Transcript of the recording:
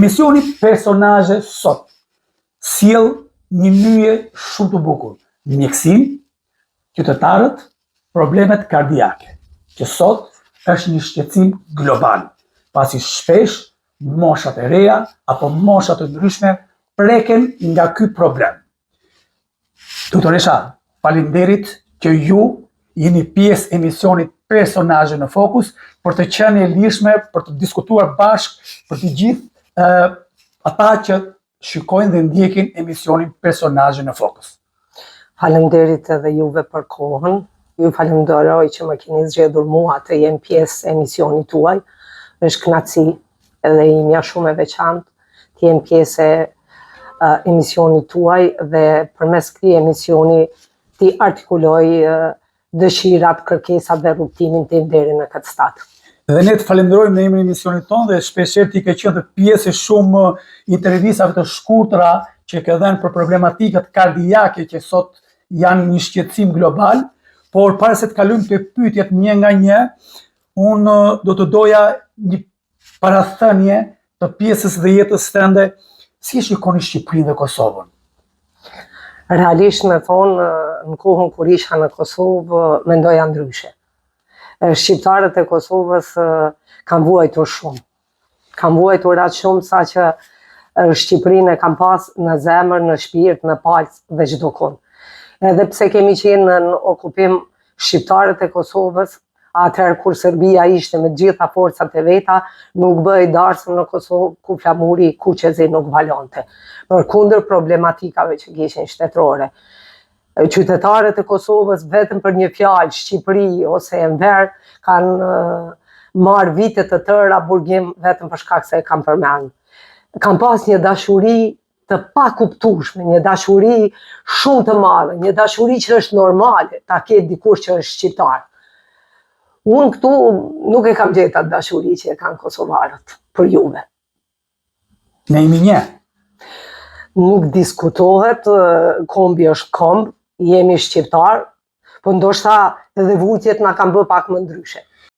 Misioni personazhe sot sjell një myje shumë të bukur. Mjekësinë, qytetarët, problemet kardiake, që sot është një shqetësim global, pasi shpesh moshat e reja apo moshat të ndryshme preken nga ky problem. Doktoresha, faleminderit që ju jeni pjesë e emisionit Personazhe në Fokus për të qenë e lirshme për të diskutuar bashkë për të gjithë ata që shikojnë dhe ndjekin emisionin Personazhe në Fokus. Faleminderit edhe juve për kohën. Ju falenderoj që më keni zgjedhur mua të jem pjesë e emisionit tuaj. Është kënaqësi edhe imja shumë e veçantë të jem pjesë e emisionit tuaj dhe përmes këtij emisioni të artikuloj dëshirat, kërkesat dhe rrugtimin tim deri në këtë stad. Dhe ne të falenderojmë në emrin e emisionit tonë dhe shpeshherë ti ke qenë pjesë e shumë intervistave të shkurtra që ke dhënë për problematikat kardiake që sot janë një shqetësim global, por para se të kalojmë te pyetjet një nga një, unë do të doja një parathënie të pjesës dhe jetës tënde, si shikoni Shqipërinë dhe Kosovën? Realisht me thonë, në kohën kur isha në Kosovë, mendoja ndryshe. Shqiptarët e Kosovës kanë vuajtur shumë. Kanë vuajtur atë shumë sa që Shqipërinë e kanë pas në zemër, në shpirt, në palc dhe çdo kohë. Edhe pse kemi qenë në okupim shqiptarët e Kosovës, atëherë kur Serbia ishte me gjitha forcat e veta, nuk bëi darsëm në Kosovë ku flamuri kuqezi nuk valonte. Përkundër problematikave që kishin shtetërore. Qytetarët e Kosovës vetëm për një fjalë Shqipëri ose Enver kanë marrë vite të tëra burgim vetëm për shkak se e kanë përmendur. Kanë pas një dashuri të pakuptueshme, një dashuri shumë të madhe, një dashuri që është normale ta ketë dikush që është shqiptar. Unë këtu nuk e kam gjetur atë dashuri që e kanë kosovarët për juve. Ne jemi një. Nuk diskutohet, kombi është komb, jemi shqiptar, po ndoshta edhe vujtjet na kanë bë pak më ndryshe.